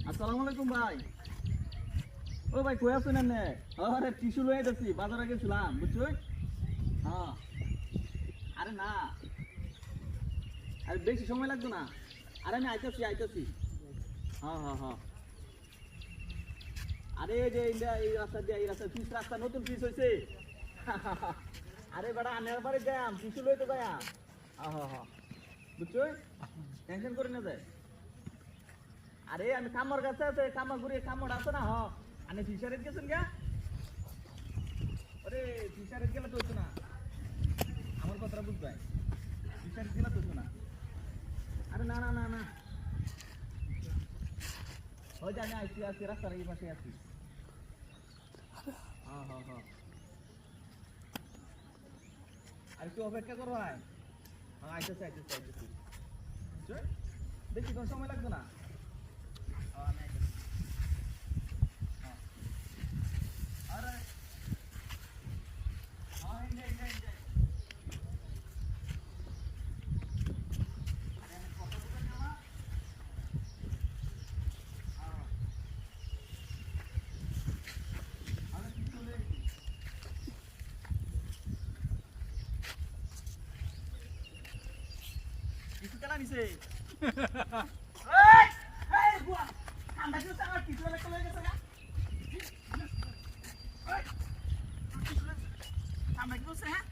আসসালামু আলাইকুম ভাই। ও ভাই কই আছেন এনে? আরে টিস্যু লয়ে যাচ্ছি, বাজারে গেছিলাম বুঝছো? হ্যাঁ। আরে না, আরে বেশি সময় লাগবে না। আরে আমি আইতাছি। হ্যাঁ হ্যাঁ হ্যাঁ। আরে এই যে এই রাস্তা দিয়ে এই রাস্তা পিচ রাস্তা নতুন পিচ হয়েছে। আরে বেটা আনের বাড়ি যাম টিস্যু লই তো যাম। হ্যাঁ হ্যাঁ হ্যাঁ। বুঝছো? টেনশন করে না যায়। আরে আমি কামর কাছে আছে কামর ঘুরে কামর আছে না হ আনে ফিশারের গেছেন গা আরে ফিশারের গেলে তো হতো না আমার কথাটা বুঝবাই ফিশারের গেলে তো হতো না আরে না না না না ওই যে আমি আছি রাস্তার এই পাশে আছি হ্যাঁ হ্যাঁ হ্যাঁ আর একটু অপেক্ষা করো ভাই হ্যাঁ আইতেছি বেশি কোনো সময় লাগবে না কিছু কেনা নিছে এই এই বুয়া আমরা কি সারা কিছু লেখা লয়ে গেছে না এই আমরা কি বলছে হ্যাঁ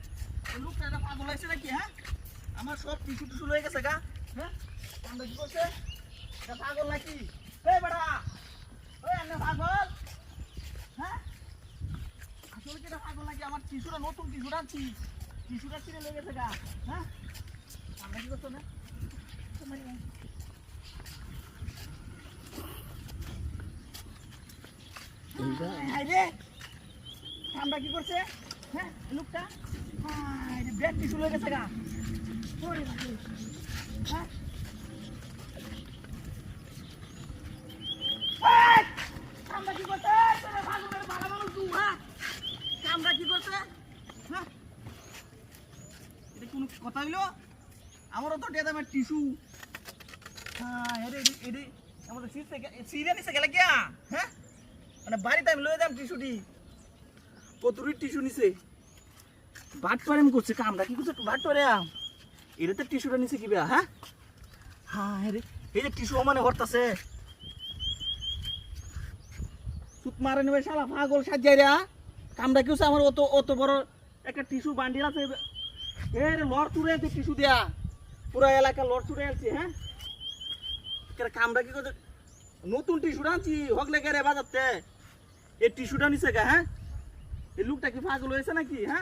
এই লোকটা এটা পাগল হইছে নাকি হ্যাঁ আমার সব টিস্যু লয়ে গেছে গা হ্যাঁ আমরা কি বলছে এটা পাগল নাকি এই বড়া ওই আন্না পাগল হ্যাঁ আসলে কি এটা পাগল নাকি আমার টিস্যুটা নতুন টিস্যুটা ছিঁড়ে লয়ে গেছে গা হ্যাঁ আমরা কি করছো না আমরা কি করছে হ্যাঁ লোকটা ব্যাগ টিস্যু লয়ে গেছে গা হ্যাঁ আমরা কি করছে ভালো মানুষ তুই হ্যাঁ আমরা কি করছে হ্যাঁ এটা কোনো কথা হইলো আমারও তো ডেটা আমার টিস্যু হ্যাঁ এডি আমাদের সিরিয়া নিছে গেলে কিয়া হ্যাঁ মানে বাড়িতে আমি লয়ে যাম টিস্যুটি কতরি টিস্যু নিছে বাটপারে আমি করছে কামটা কি করছে বাটপারে এটা তো টিস্যুটা নিছে কি বেয়া হ্যাঁ হ্যাঁ রে এই যে টিস্যু মানে হরতাছে সুত মারে নেবে শালা পাগল সাজাই রে কামটা কি হচ্ছে আমার অত বড় একটা টিস্যু বান্ডিল আছে এ রে লড় চুরে আনছে টিস্যু দেয়া পুরো এলাকা লড় চুরে আনছে হ্যাঁ কামটা কি করছে নতুন টিস্যুটা আনছি হকলে গেরে বাজাতে এই টিস্যুটা নিছে গা হ্যাঁ এই লোকটা কি পাগল হয়েছে নাকি হ্যাঁ